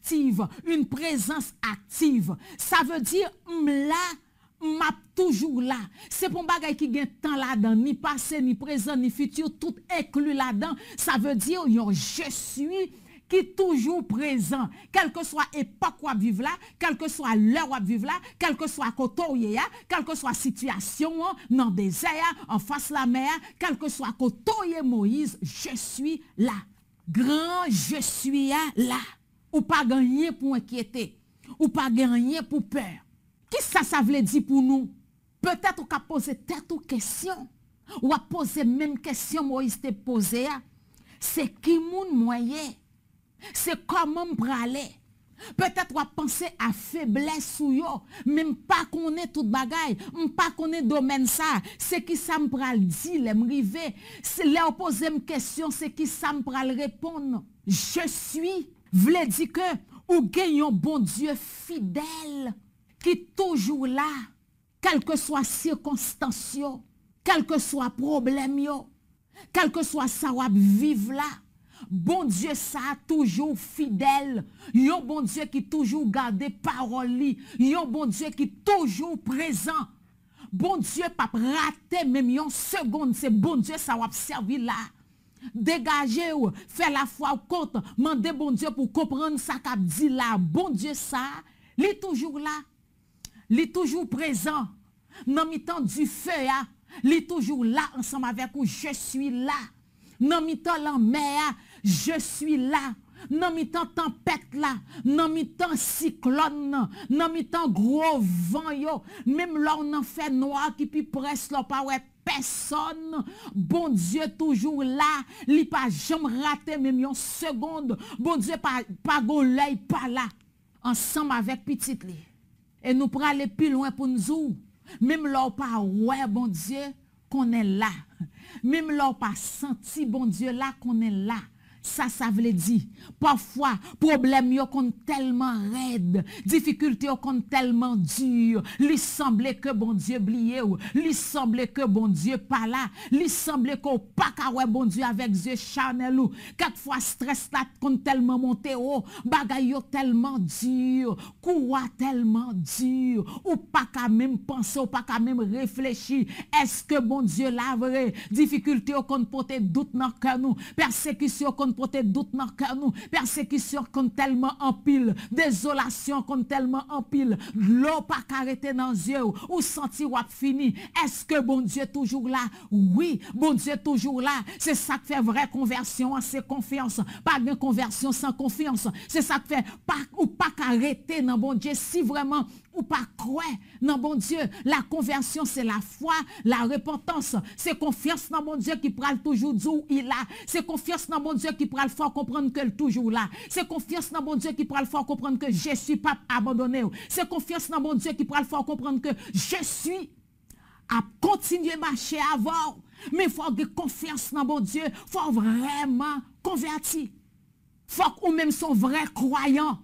active, une présence active. Ça veut dire, m'a toujours là. C'est pour bagay qui gagne temps là-dedans, ni passé, ni présent, ni futur, tout inclus là-dedans. Ça veut dire, je suis qui est toujours présent, quelle que soit l'époque où on vive là, quelle que soit l'heure où on vive là, quelle que soit côté où il y a, quelle que soit la situation, dans le désert, en face de la mer, quelle que soit côté où il y a Moïse, je suis là. Grand, je suis là. Ou pas gagner pour inquiéter, ou pas gagner pour peur. Qu'est-ce que ça veut dire pour nous? Peut-être qu'on a posé tête ou question, ou a posé même question Moïse t'a posé. C'est qui moun moyen? C'est comment m'praler. Peut-être on penser à faiblesse ou yo, même pas connaît toute bagaille, pas connaît domaine ça, c'est qui ça m'pral dit, les m'rivé, c'est les poser une question, c'est qui ça m'pral répondre. Je suis, vle dire que ou gagne un bon Dieu fidèle qui toujours là, quelle que soit circonstance yo, quel que soit problème yo, quel que soit ça ou vivre là. Bon Dieu ça toujours fidèle. Yon bon Dieu qui toujours garde parole li. Yon bon Dieu qui toujours présent. Bon Dieu pas rater même yon seconde, c'est bon Dieu ça va servir là. Dégagez ou faire la foi au compte, mandez bon Dieu pour comprendre ça qu'a dit là. Bon Dieu ça, il est toujours là. Il est toujours présent. Dans mi temps du feu, il est toujours là ensemble avec vous. Je suis là. Dans mi temps la mer, je suis là. Dans mi temps tempête là, dans mi temps cyclone, dans mi temps gros vent yo, même là on en fait noir qui puis presque là pas ouais personne. Bon Dieu toujours là, li pas jamais raté même une seconde. Bon Dieu pas go l'œil pas là ensemble avec petite li. Et nous pour aller plus loin pour nous. Même là pas ouais bon Dieu qu'on est là. Même là pas senti bon Dieu là qu'on est là. Ça veut dire, parfois, problème yo kon tellement raide, difficulté yo kon tellement dur, lui semblait que bon Dieu blié ou, lui semblait que bon Dieu pas là, lui semblait qu'on pas ka ouais bon Dieu avec yeux charnel ou, quelquefois stress là kon tellement monté ou, bagay yo tellement dur, courroie tellement dur, ou pas ka même penser, ou pas ka même réfléchir, est-ce que bon Dieu là vrai, difficulté yo kon porter doute dans cœur nous, persécution kon porter doute dans cœur nous, persécution qu'on tellement en pile, désolation qu'on tellement en pile, l'eau pas arrêté dans les yeux ou sentir ou fini. Est-ce que bon Dieu toujours là? Oui, bon Dieu toujours là. C'est ça qui fait vraie conversion, c'est confiance. Pas de conversion sans confiance. C'est ça qui fait pas ou pas arrêter dans bon Dieu si vraiment ou pas croire dans bon Dieu. La conversion, c'est la foi, la repentance. C'est confiance dans bon Dieu qui prend toujours d'où il a. C'est confiance dans bon Dieu qui prend le fort comprendre que toujours là. C'est confiance dans bon Dieu qui prend le fort comprendre que je suis pas abandonné. C'est confiance dans bon Dieu qui prend le fort comprendre que je suis à continuer marcher avant. Mais il faut avoir confiance dans bon Dieu. Il faut vraiment convertir. Il faut qu'on même son vrai croyant.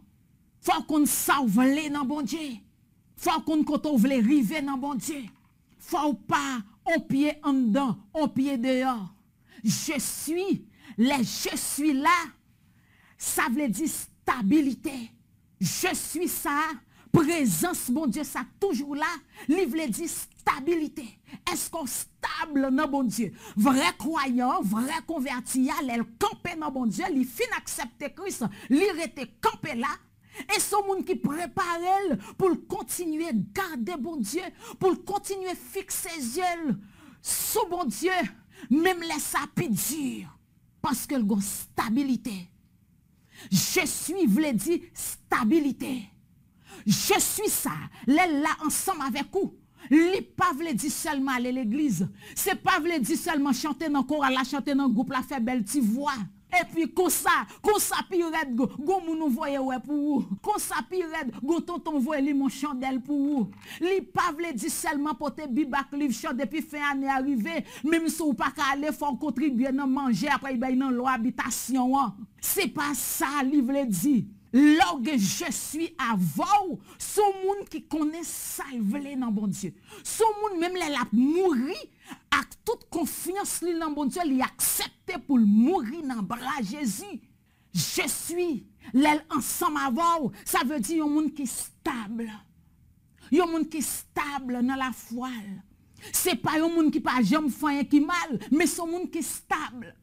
Il faut qu'on sauve dans bon Dieu. Faut qu'on vle rive dans bon Dieu. Faut pas on pied en dedans, on pied dehors. Je suis là. Ça veut dire stabilité. Je suis ça. Présence, bon Dieu, ça toujours là. Il veut dire stabilité. Est-ce qu'on stable dans bon Dieu? Vrai croyant, vrai converti, elle campe dans bon Dieu, il fin accepter Christ, il rete campé là. Et ce monde qui prépare elle pour continuer à garder bon Dieu, pour continuer à fixer ses yeux sur bon Dieu, même les sapis durs, parce que le stabilité. Je suis, voulait dire stabilité. Je suis ça, les là ensemble avec vous. Li pas vle dire seulement aller l'église, c'est pas vle dire seulement chanter dans chorale, chanter dans groupe, la faire belle petite voix. Et puis, comme ça pi red, go moun voye ouais pour vous. Comme ça pi red, go tonton voye li mon chandelle pour vous. Li pas vle di seulement porter bibak livre chant depuis fin année arrivé, même si ou pas ka aller faut contribuer dans manger après ben dans l'eau habitation. C'est pas ça li vle di. Lorsque je suis avant, ce monde qui connaît ça, il veut dans bon Dieu. Ce monde même les la mourir avec toute confiance dans bon Dieu, il accepte pour mourir dans bras Jésus. Je suis L'aile ensemble avant, ça veut dire un monde qui est stable. Un monde qui est stable dans la foi. C'est pas un monde qui pas jamais fait qui mal, mais c'est un monde qui est stable.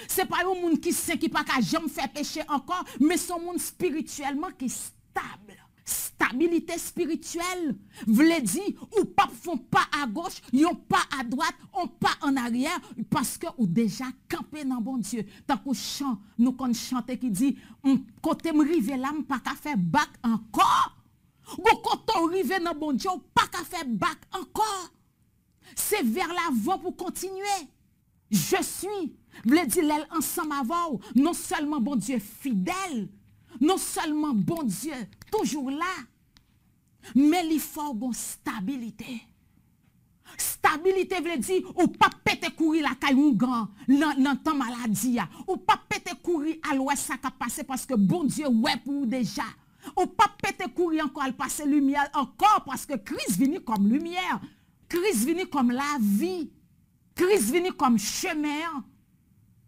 C'est pas un monde qui sait qui pas jamais fait pécher encore, mais c'est un monde spirituellement qui est stable. Stabilité spirituelle veut dire ou pas font pas à gauche, yon pas à droite, on pas en arrière parce que ou déjà campé dans bon Dieu. Tant qu'on chante, nous qu'on chante qui dit côté me rive là, pas qu'à faire back encore. Quand on rive dans bon Dieu, pas qu'à faire back encore. C'est vers l'avant pour continuer. Je suis, veut dire l'aile ensemble avant, non seulement bon Dieu fidèle, non seulement bon Dieu toujours là, mais il faut une stabilité. Stabilité veut dire ou pas péter courir la caillou grand dans temps maladie ou pas péter courir à l'ouest ça qui passer parce que bon Dieu ouais pour déjà. Ou pas péter courir encore à passer lumière encore parce que Christ vient comme lumière. Christ vient comme la vie. Christ vient comme chemin.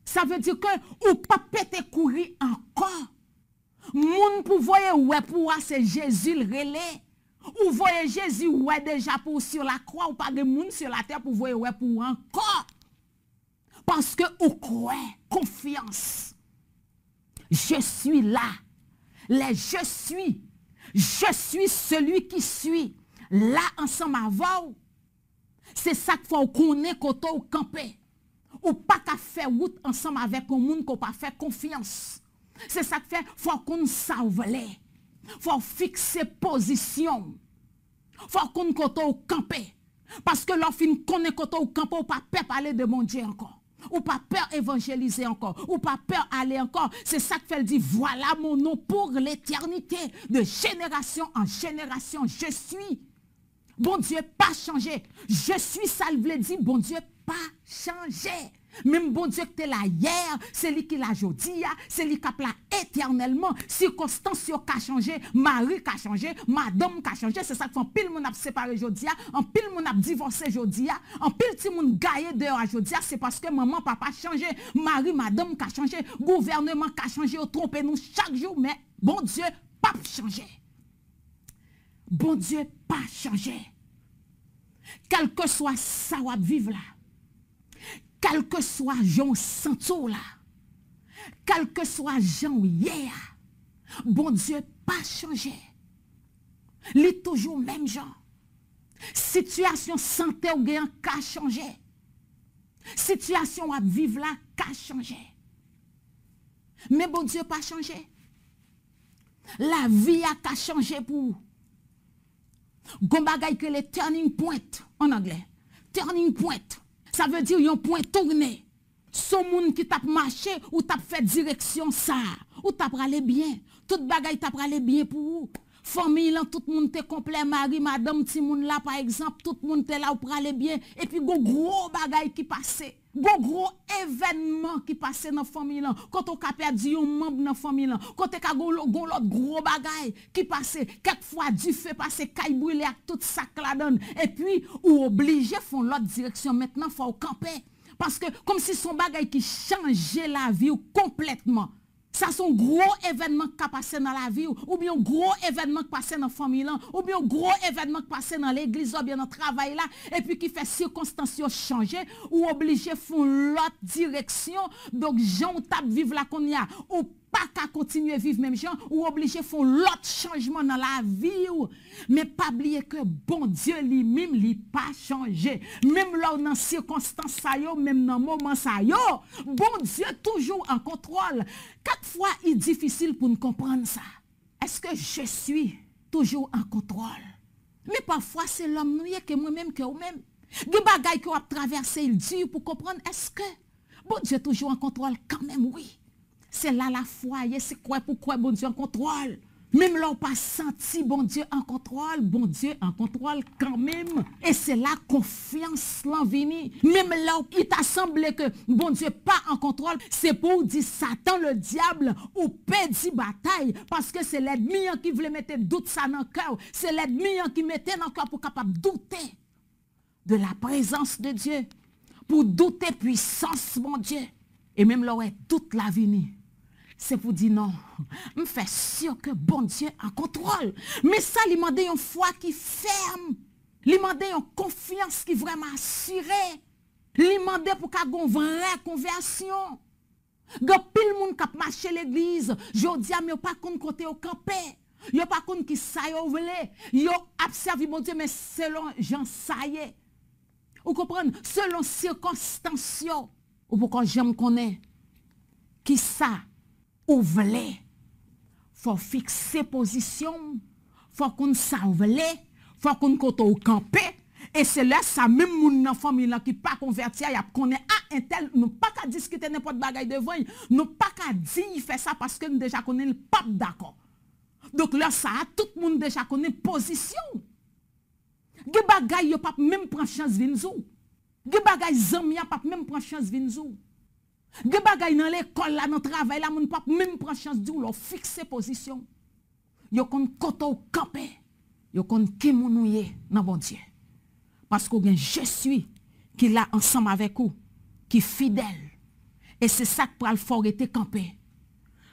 Ça veut dire que ou pas péter courir encore. Moun pour voyer ouais pour c'est Jésus le relais. Ou voyez Jésus ouais déjà pour sur la croix ou pas de moun sur la terre pour voyer ouais pour encore. Parce que ou croit confiance. Je suis là. Les je suis celui qui suis. Là ensemble avant. C'est ça qu'il faut connaître quand on camper. Ou pas qu'à faire route ensemble avec un monde qu'on pas fait confiance. C'est ça qui fait faut qu'on s'envole. Faut fixer position. Faut qu'on koto camper. Parce que l'offre connaît koto camper ou pas peur parler de mon Dieu encore. Ou pas peur évangéliser encore. Ou pas peur aller encore. C'est ça que fait dire voilà mon nom pour l'éternité. De génération en génération, je suis. Bon Dieu pas changé. Je suis ça veut dire bon Dieu pas changé. Même bon Dieu que tu es là hier, c'est lui qui l'a aujourd'hui, c'est lui qui a là éternellement. Circonstances qui ont changé, mari qui a changé, madame qui a changé, c'est ça que fait pile moun a séparé aujourd'hui, en pile moun a divorcé aujourd'hui, en pile ti moun gaillé dehors aujourd'hui, c'est parce que maman papa a changé, mari madame qui a changé, gouvernement qui a changé, trompé nous chaque jour, mais bon Dieu pas changé. Bon Dieu pas changé. Quel que soit ça ou vivre là. Quel que soit Jean Santo là, quel que soit Jean hier, bon Dieu pas changé. Il est toujours même Jean. Situation santé ou gain qu'a changé. Situation à vivre là qu'a changé. Mais bon Dieu pas changé. La vie a qu'a changé pour. Gon bagay que le turning point en anglais. Turning point. Ça veut dire un point tourné. Son monde qui t'a marché ou t'a fait direction ça. Ou t'a pralé bien. Tout bagay t'a pralé bien pour vous. Famille là, tout le monde te complet, mari, madame, ti moun là par exemple, tout le monde te là ou pralé bien. Et puis gros bagay qui passait. Gros événement qui passait dans la famille là. Quand on a perdu un membre dans la famille là. Quand on a l'autre gros bagay qui passait. Quelquefois du feu passé, caille brûlé avec tout ça la donne. Et puis, ou obligé font l'autre direction. Maintenant, il faut camper. Parce que comme si son bagay qui changeait la vie complètement. Ça sont gros événements qui passent dans la vie, ou bien gros événements qui passent dans la famille, ou bien gros événements qui passent dans l'église, ou bien dans le travail là, et puis qui fait circonstances changer, ou obligé font l'autre direction, donc gens tape vivre là qu'on y a, ou pas qu'à continuer vivre même gens, ou obligé font l'autre changement dans la vie, mais pas oublier que bon Dieu lui-même lui pas changé, même là dans circonstances ça yo, même dans moment ça yo, bon Dieu toujours en contrôle. Quelquefois, il est difficile pour nous comprendre ça. Est-ce que je suis toujours en contrôle? Mais parfois, c'est l'homme que moi-même, que vous-même. Des bagailles qu'on a traversé, il dit pour comprendre, est-ce que bon Dieu est toujours en contrôle? Quand même, oui. C'est là la foi, c'est quoi pourquoi bon Dieu en contrôle? Même là, on pas senti bon Dieu en contrôle quand même. Et c'est la confiance l'envie. Même là, il t'a semblé que bon Dieu pas en contrôle, c'est pour dire Satan, le diable, ou perdit bataille. Parce que c'est l'ennemi qui voulait mettre doute ça dans le cœur. C'est l'ennemi qui mettait dans le cœur pour capable douter de la présence de Dieu. Pour douter puissance, mon Dieu. Et même là, ouais, toute la vie. c'est pour dire non. Je fais sûr que bon Dieu en contrôle. Mais ça, il demande une foi qui ferme. Il demande une confiance qui vraiment assurée. Il demande pour qu'il y ait une vraie conversion. Gap pile moun k'ap marcher l'église, jodi a mais pas kon côté au campé. Yo pas kon qui ça yo vle. Yo observe bon Dieu mais selon Jean saye. Ou comprendre selon circonstances ou pourquoi j'aime connaît qui ça ou vle. Faut fixer position, faut qu'on ça vle, faut qu'on côté au campé. Et c'est là ça même moun nan famille là qui pas converti y a connaît un tel nous pas qu'à discuter n'importe bagaille devant nous pas qu'à dire il fait ça parce que nous déjà connaît le pas d'accord. Donc là ça tout le monde déjà connaît position. Ge bagaille yo pas même prend chance vinn zou. Ge bagaille zami a pas même prend chance vinn zou. Ge bagaille dans l'école là dans travail là moun pas même prend chance dou lo fixer position. Yo kon koto camper. Yo kon ki mounouye nan bon Dieu. Parce que je suis qui là ensemble avec vous, qui est fidèle. Et c'est ça que pour le fort était campé.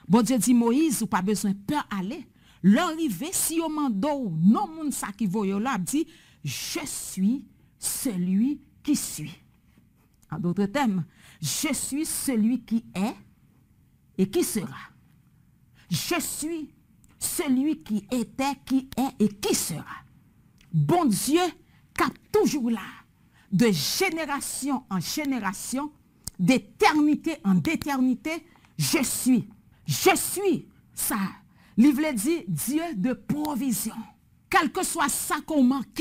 Bon Dieu dit Moïse, ou pas besoin de peur aller. L'arrivée, si on mando, non moun sa qui voyo là, dit, je suis celui qui suis. En d'autres termes, je suis celui qui est et qui sera. Je suis celui qui était, qui est et qui sera. Bon Dieu, cap toujours là, de génération en génération, d'éternité en éternité, je suis. Je suis ça. Livre dit Dieu de provision. Quel que soit ça qu'on manque,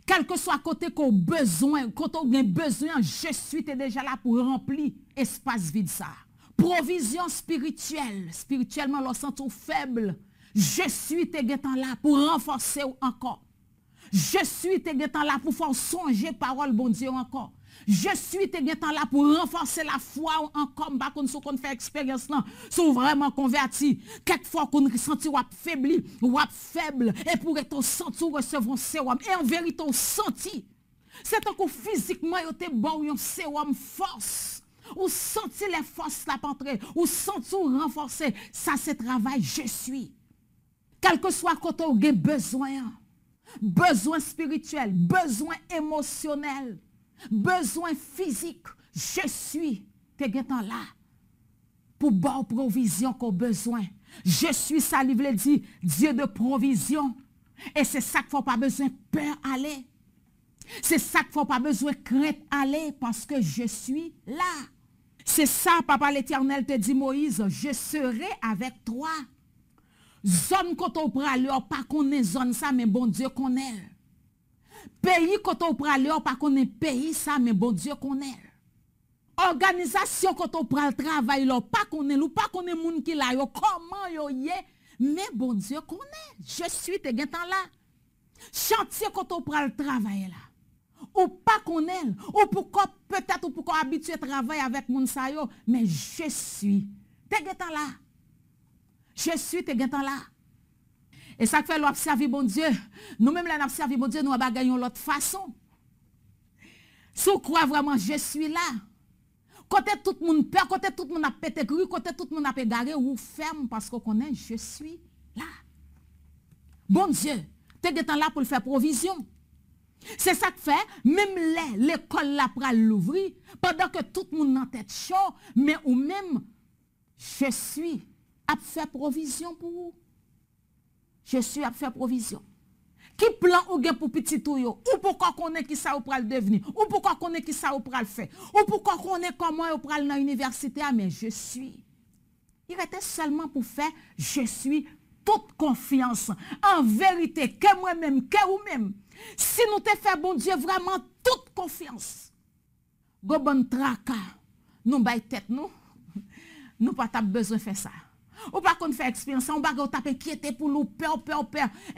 quel que soit côté qu'on besoin, quand on a besoin, je suis déjà là pour remplir espace vide ça. Provision spirituelle, spirituellement, on sent tout faible. Je suis là pour renforcer encore. Je suis là pour faire songer parole bon Dieu encore. Je suis là pour renforcer la foi encore. Bah qu'on fait expérience là, sont vraiment convertis. Quelquefois qu'on ressenti ou faibli, ou faible, et pour être senti recevoir sérum. Et en vérité on senti. C'est tant que physiquement il était bon un sérum force. Ou senti les forces la entrer, ou senti ou renforcer. Ça c'est travail je suis. Quel que soit quand on a besoin. Besoin spirituel, besoin émotionnel, besoin physique, je suis là pour bonne provision qu'on besoin. Je suis ça livre dit Dieu de provision et c'est ça qu'il faut pas besoin peur aller. C'est ça qu'il faut pas besoin crainte aller parce que je suis là. C'est ça papa l'Éternel te dit Moïse, je serai avec toi. Zone quand on prale, pas connaît zone ça, mais bon Dieu connaît. Pays quand on prale, pas connaît pays ça, mais bon Dieu connaît. Organisation quand on prale travail, pas connaît ou pas connaît moun qui là, comment yo yé, mais bon Dieu connaît. Je suis te gentan là. Chantier quand on prale travail là. Ou pas connaît, ou pourquoi peut-être ou pourquoi habitué à travailler avec moun sa yo, mais je suis te gentan là. Je suis te gentan là. Et ça fait l'observer bon Dieu. Nous-mêmes là observer bon Dieu, nous bagayons l'autre façon. Si vous croyez vraiment je suis là. Côté tout le monde peur, côté tout le monde a pété cru, côté tout le monde a égaré ou ferme parce qu'on connaît je suis là. Bon Dieu, te gentan là pour le faire provision. C'est ça que fait, même l'école là pour l'ouvrir, pendant que tout le monde en tête chaud, mais ou même je suis à faire provision pour vous. Je suis à faire provision. Qui plan ou gen pour petit tout yo? Ou pourquoi qu'on est qui ça ou pral devenir? Ou pourquoi qu'on est qui ça ou pral faire? Ou pourquoi qu'on est comment ou pral dans l'université? Mais je suis. Il était seulement pour faire je suis toute confiance. En vérité, que moi-même, que vous-même. Si nous te fait bon Dieu vraiment toute confiance. Go bon traka. Nous bay tête nous. Nous pas besoin de faire ça. Ou pas qu'on fait expérience, on va taper inquiété pour nous, peur.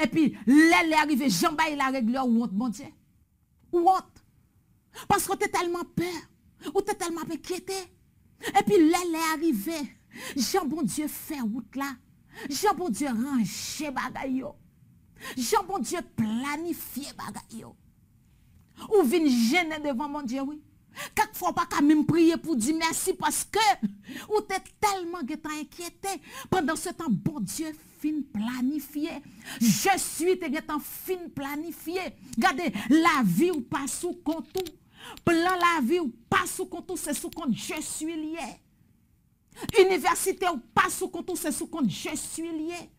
Et puis, l'aile arrive, jambes il a réglé, ou honte, mon Dieu. Ou honte. Parce que tu es tellement peur, ou tu es tellement inquiété. Et puis, l'aile arrive, Jean bon Dieu fait route là. Jean bon Dieu range bagay yo. Jean bon Dieu planifie bagay yo. Ou vin gêner devant mon Dieu, oui. Quelquefois, pas qu'à même prier pour dire merci parce que ou t'es tellement inquiété. Pendant ce temps, bon Dieu, fin planifié. Je suis te fin planifié. Regardez, la vie ou pas sous compte. Plan la vie ou pas sous compte, c'est sous compte je suis lié. Université ou pas sous compte, c'est sous compte je suis lié.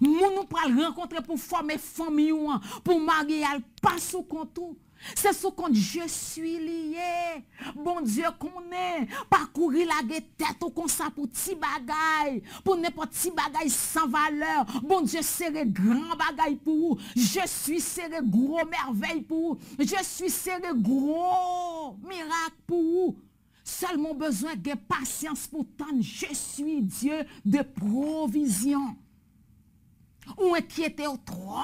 Moun nous pral rencontrer pour former famille ou pour marier pas sous compte. C'est sous compte je suis lié. Bon Dieu connaît. Parcourir la tête ou comme ça pour petit bagay. Pour n'importe petit bagay sans valeur. Bon Dieu serré grand bagay pour vous. Je suis serré gros merveille pour vous. Je suis serré gros miracle pour vous. Seulement besoin de patience pour tendre. Je suis Dieu de provision. Ou inquiété trop.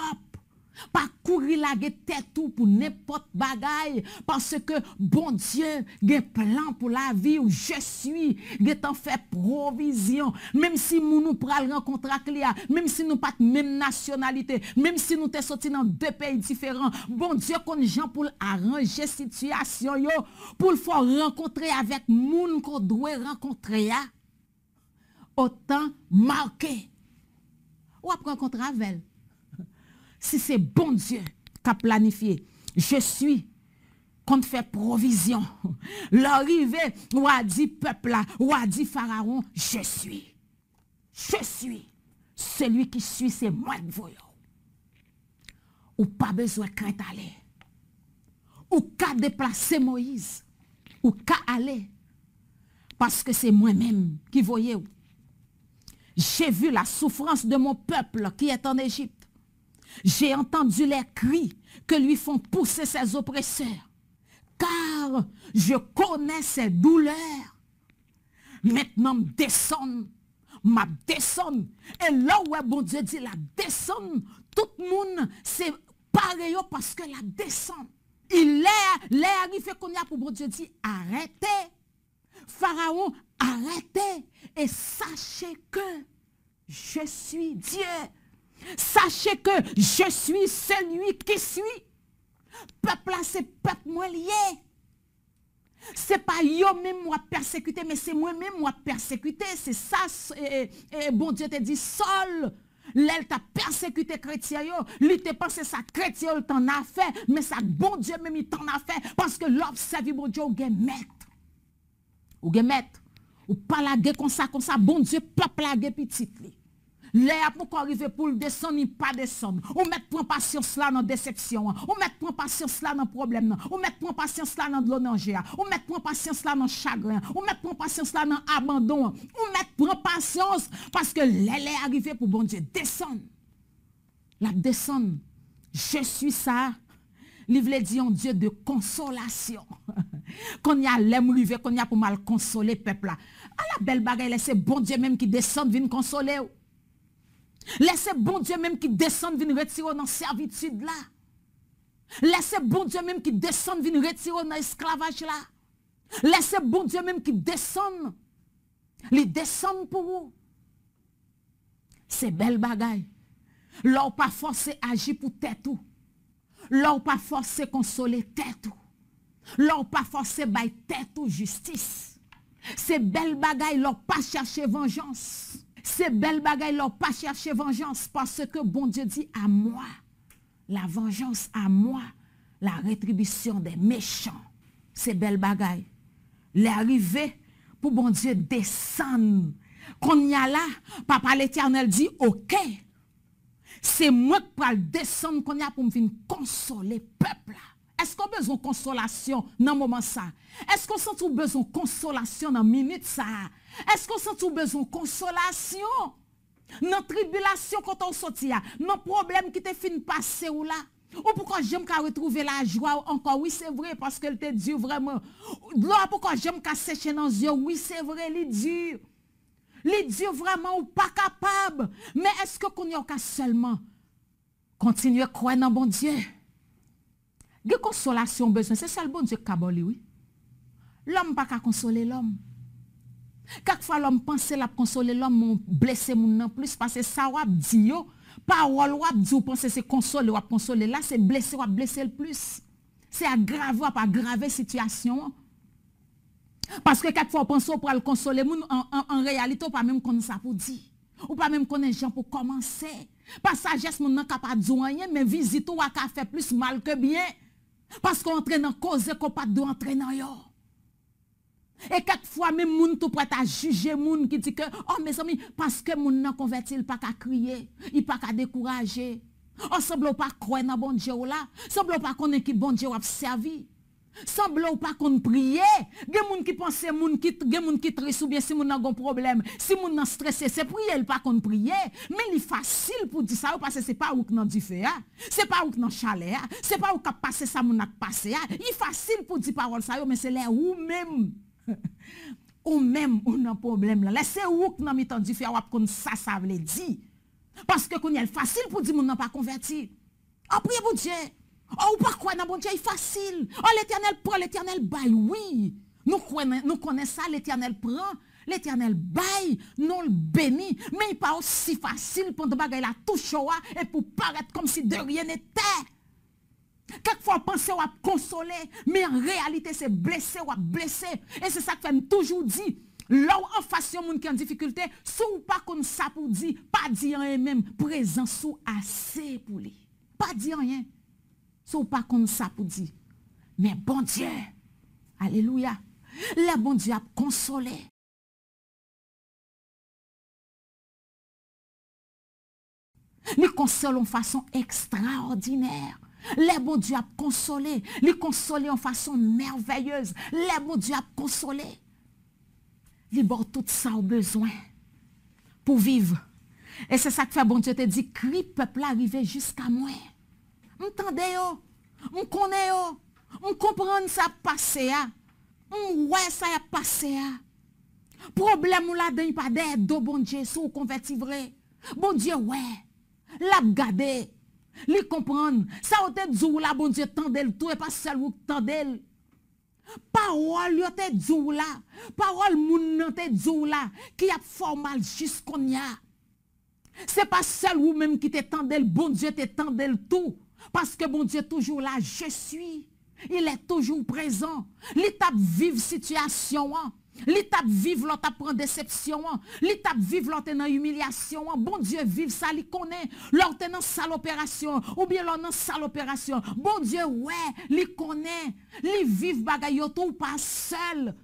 Pas courir la tête tout pour n'importe bagaille parce que bon Dieu a plan pour la vie où je suis, il en fait provision. Même si nous pral rencontrer même si nous pas de même nationalité, même si nous sommes sortis dans deux pays différents, bon Dieu qu'on gens pour arranger situation yo, pour le faire rencontrer avec moun qu'on doit rencontrer ya. Autant marqué. Ou après rencontrer avec si c'est bon Dieu qui a planifié, je suis qu'on fait provision. L'arrivée, ou a dit peuple là, ou a dit pharaon, je suis. Je suis. Celui qui suit, c'est moi de vous. Ou pas besoin de crainte aller. Ou qu'à déplacer Moïse. Ou qu'à aller. Parce que c'est moi-même qui voyais. J'ai vu la souffrance de mon peuple qui est en Égypte. J'ai entendu les cris que lui font pousser ses oppresseurs. Car je connais ses douleurs. Maintenant, m'a descend. Et là où bon Dieu dit la descend, tout le monde c'est pareil parce que la descend. Il est arrivé qu'on y a pour bon Dieu dit arrêtez. Pharaon, arrêtez. Et sachez que je suis Dieu. Sachez que je suis celui qui suis. Peuple là, c'est peuple moi lié. C'est pas yo même moi persécuté, mais c'est moi-même moi persécuté. C'est ça, bon Dieu te dit, Saul, l'elle t'a persécuté chrétien, lui te pense ça chrétien, il t'en a fait, mais ça bon Dieu même il t'en a fait, parce que l'observe bon Dieu, ou gen maître. Ou gen maître. Ou pas la guerre comme ça, bon Dieu, peuple la guerre petit li. L'air pour arriver pour le descendre, il pas descendre. Ou mettre prend patience là dans déception. Ou mettre prend patience là dans problème. Ou mettre prend patience là dans de l'onanger. Ou mettre prend patience là dans chagrin. Ou mettre prend patience là dans abandon. Ou mettre prend patience parce que l'air est arrivé pour bon Dieu descendre. La descendre. Je suis ça. Livre dit un Dieu de consolation. Qu'on y a l'aime rivé, qu'on y a pour mal consoler peuple là. À la belle bagaille, laissez bon Dieu même qui descend vient consoler. Laissez bon Dieu même qui descend venir retirer dans servitude là. Laissez bon Dieu même qui descend venir retirer dans esclavage là. Laissez bon Dieu même qui descend. Les descend pour vous. C'est belle bagaille. Là pas forcé agir pour tête tout. Là pas forcé consoler tête tout. Là pas forcé bailler tête tout justice. C'est belle bagaille là pas chercher vengeance. C'est belle bagaille là pas chercher vengeance parce que bon Dieu dit à moi la vengeance à moi la rétribution des méchants. C'est belle bagaille. L'arrivée pour bon Dieu descendre. Qu'on y a là, papa l'Éternel dit OK. C'est moi qui vais descendre qu'on y a pour me venir consoler peuple là. Est-ce qu'on a besoin de consolation dans le moment ça? Est-ce qu'on sent besoin de consolation dans la minute ça? Est-ce qu'on sent besoin de consolation dans la tribulation quand on sortit? Dans le problème qui te fin passer ou là? Ou pourquoi j'aime qu'à retrouver la joie encore? Oui, c'est vrai, parce qu'elle te dit vraiment. Là, pourquoi j'aime qu'à sécher dans les yeux? Oui, c'est vrai, il dit. Il dit vraiment ou pas capable. Mais est-ce que qu'on y a seulement continuer à croire dans bon Dieu? De consolation besoin, c'est seul bon Dieu qui a oui. L'homme pas qu'à consoler l'homme. Quelquefois l'homme pense la consoler l'homme, blesser mon non plus parce que ça ou dit yo, parole ou dit ou pense c'est consoler ou consoler là c'est blesser ou blesser le plus. C'est aggraver ou aggraver situation. Parce que quelquefois, on pense pour le consoler, en réalité, on pas même connaître ça pour dire. Ou pas même connaître gens pour commencer. Pas sagesse, mon n'a pas de rien, mais visite ou a fait plus mal que bien. Parce qu'on entraîne dans cause qu'on pas de entrer dans yo. Et quelquefois, même moun tout prêt à juger moun qui dit que, oh mes amis, parce que moun n'a converti, il pas qu'à crier, il pas qu'à décourager. On semble pas croire dans bon Dieu là, semble pas qu'on qui bon Dieu a servi. Semble ou pas qu'on prie. Gen moun qui pense moun qui triste ou bien si moun nan gon problème, si moun nan stressé, c'est prier pas qu'on prie. Mais il est facile pour dire ça parce que c'est pas ou nan du feu, c'est pas ou nan chalet, c'est pas ou ka passer ça moun nan passer. Il est facile pour dire parole ça mais c'est là ou même ou même ou nan problème là. Laissez ou nan mi tan du feu ou kon ça veut dire. Parce que qu'on est facile pour dire moun nan pas converti. On prie pour Dieu. Oh, ou pas quoi dans bon Dieu, c'est facile. Oh, l'Éternel prend, l'Éternel baille. Oui, nous connaissons ça, l'Éternel prend, l'Éternel baille, nous le bénit. Mais il n'est pas aussi facile pour te bagailler la touche et pour paraître comme si de rien n'était. Quelquefois, penser ou à consoler, mais en réalité, c'est blessé ou à blesser. Et c'est ça que fait toujours dit. Là où en face de monde qui est en difficulté, sous pas comme ça pour dire, pas dire rien même, présent sous assez pour lui. Pas dire rien. So pas comme ça pour dire. Mais bon Dieu, alléluia, le bon Dieu a consolé. Il console en façon extraordinaire. Le bon Dieu a consolé. Il console en façon merveilleuse. Le bon Dieu a consolé. Il bord tout ça au besoin pour vivre. Et c'est ça que fait bon Dieu te dit, crie peuple arrivé jusqu'à moi. M'tendez yo, m'connais yo, m'comprendre ça passé a, m'wè ça a passé a. Problème ou la dedans pas d'aide bon Dieu sou converti vrai. Bon Dieu ouais, l'a gade, li comprendre. Ça ou te djou la bon Dieu tendel tout et pas seul ou tendel. Parole yo te djou la, parole moun nan te djou la qui a formal jusqu'on y a. C'est pas seul ou même qui te tendel, bon Dieu te tendel tout. Parce que bon Dieu est toujours là, je suis. Il est toujours présent. L'étape vive situation, l'étape vive l'autre prend déception, l'étape vive l'autre dans humiliation. Bon Dieu vive ça, il connaît. L'autre dans sale opération, ou bien l'autre dans sale opération. Bon Dieu, ouais, il connaît. Il vive bagaille tout pas seul.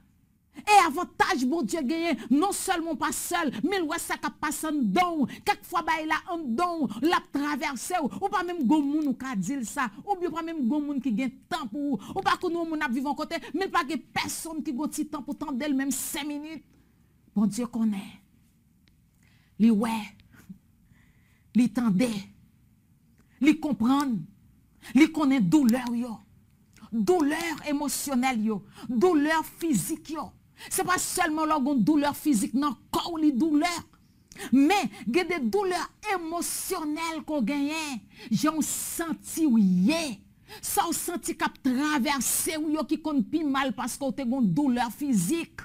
Et avantage, bon Dieu, gagné, non seulement pas seul, mais ouais, ça qui passe en don. Quelquefois, il a un don, l'a traversé, ou pas même gon moun ou ka dire ça, ou bien pas même gon moun qui gagne temps pour, ou pas que nous, moun a vivre en côté, mais pas que personne qui gagne petit temps pour tendre d'elle, même 5 minutes. Bon Dieu connaît. Li ouais, li tendait, li comprend, li connaît douleur yo, douleur émotionnelle yo, douleur physique yo. C'est pas seulement une douleur physique, non, corps les douleurs. Mais il y a des douleurs émotionnelles qu'on gagne. J'ai senti oui. Ça on senti qu'a traversé ou qui compte plus mal parce qu'on a une douleur physique.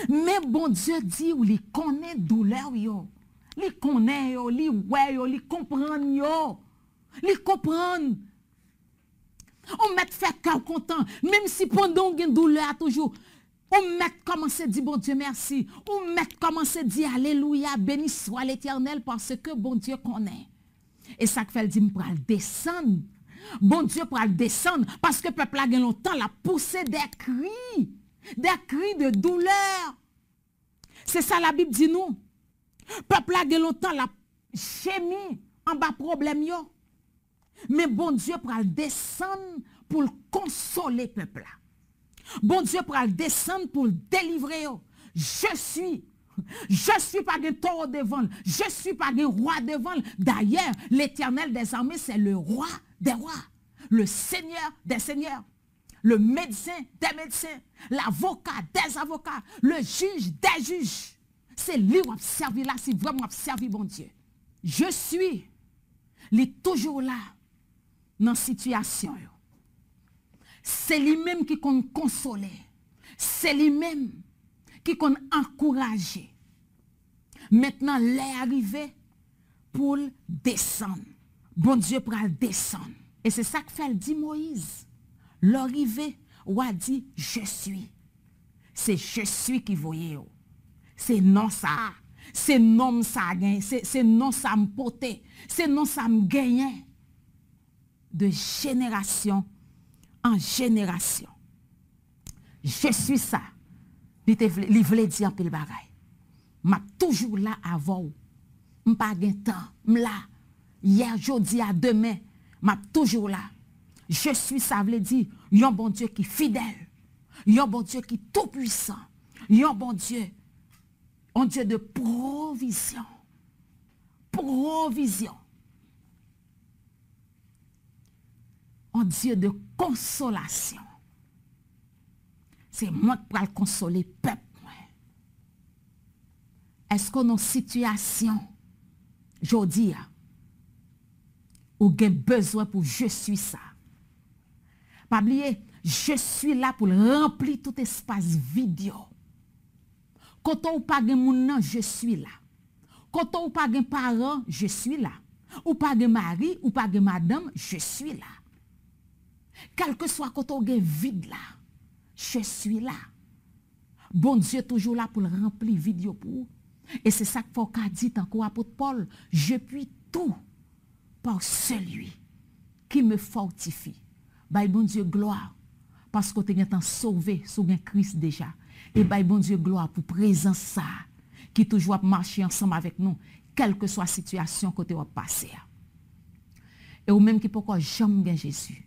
Mais bon Dieu dit ou il connaît douleur yo. Il connaît yo, il ouais yo, il comprend yo. Il comprend. On met fait cœur content, même si pendant on a une douleur toujours. On met commencer à dire bon Dieu merci. On met commencer à dire alléluia, béni soit l'Éternel parce que bon Dieu connaît. Et ça que fait dit pour descendre. Bon Dieu pour descendre parce que le peuple a longtemps la poussé des cris de douleur. C'est ça la Bible dit nous. Peuple a longtemps la gémi en bas problème yo. Mais bon Dieu pour descendre pour consoler le peuple. Bon Dieu pour descendre pour délivrer. Je suis pas un taureau devant. Je suis pas un roi devant. D'ailleurs, l'Éternel des armées, c'est le roi des rois. Le Seigneur des seigneurs. Le médecin des médecins. L'avocat des avocats. Le juge des juges. C'est lui qui a servi là, c'est vraiment servi bon Dieu. Je suis. Il est toujours là. Dans la situation. C'est lui-même qui compte consoler. C'est lui-même qui compte encourager. Maintenant, l'est arrivé pour descendre. Bon Dieu pour descendre. Et c'est ça que fait dit Moïse. L'arrivée ou a dit je suis. C'est je suis qui voyez. C'est non ça. C'est non ça gagne. C'est non ça me porter. C'est non ça me gagne. De génération en génération. Je suis ça. Il voulait dire un peu le bagay. M'a toujours là avant. M'pas gen temps. M'la. Hier, jeudi, à demain. M'a toujours là. Je suis ça veut dire un bon Dieu qui est fidèle. Un bon Dieu qui est tout puissant. Un bon Dieu. Un Dieu de provision. Provision. Un Dieu de consolation. C'est moi qui peux consoler le peuple. Est-ce que nos situations, je dis, ou avez besoin pour je suis ça? Pas oublier, je suis là pour remplir tout espace vide. Quand on pas de moun, je suis là. Quand on pas de parents, je suis là. Ou pas de mari, ou pas de madame, je suis là. Quel que soit quand on est vide là, je suis là. Bon Dieu toujours là pour remplir vide pour vous. Et c'est ça qu'il faut qu'a dit encore apôtre Paul, je puis tout par celui qui me fortifie. Bay bon Dieu gloire parce que tu es sauvé sous Christ déjà. Et bay bon Dieu gloire pour présence ça qui toujours marcher ensemble avec nous quelle que soit la situation que tu vas passer. Et ou même qui pourquoi j'aime bien Jésus.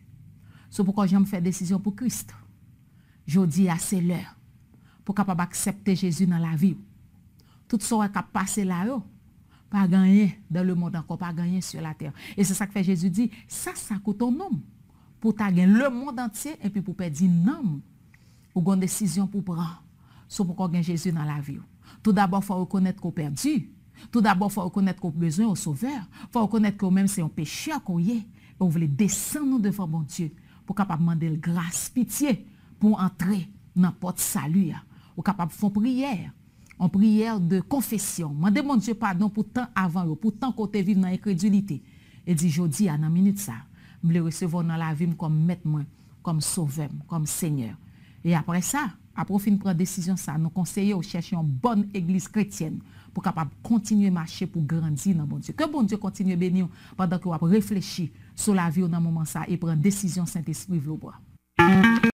C'est pourquoi j'aime faire décision pour Christ. Je dis à c'est l'heure pour capable accepter Jésus dans la vie. Tout ce qui a passé là, pas gagner dans le monde encore, pas gagner sur la terre. Et c'est ça que fait Jésus dit, ça coûte ton nom. Pour gagner le monde entier et puis pour perdre non. Ou une décision pour prendre. C'est pourquoi gagner Jésus dans la vie. Tout d'abord, il faut reconnaître qu'on perdu. Tout d'abord, il faut reconnaître qu'on a besoin au sauveur. Il faut reconnaître que même c'est un pécheur qu'on y est. Et on voulait descendre devant mon Dieu pour capable demander grâce, pitié pour entrer dans la porte salut. Ou capable de faire prière. En prière de confession. Mandez mon Dieu pardon pour tant avant, pour tant qu'on te vive dans l'incrédulité. Et dit, je dis à une minute ça, je le recevoir dans la vie comme maître, comme sauveur, comme Seigneur. Et après ça, après fin prendre décision ça, nous conseillons de chercher une bonne église chrétienne pour capable continuer à marcher pour grandir dans bon Dieu. Que bon Dieu continue à bénir pendant que vous réfléchissez sur la vie dans moment ça et prendre décision Saint-Esprit vle bois.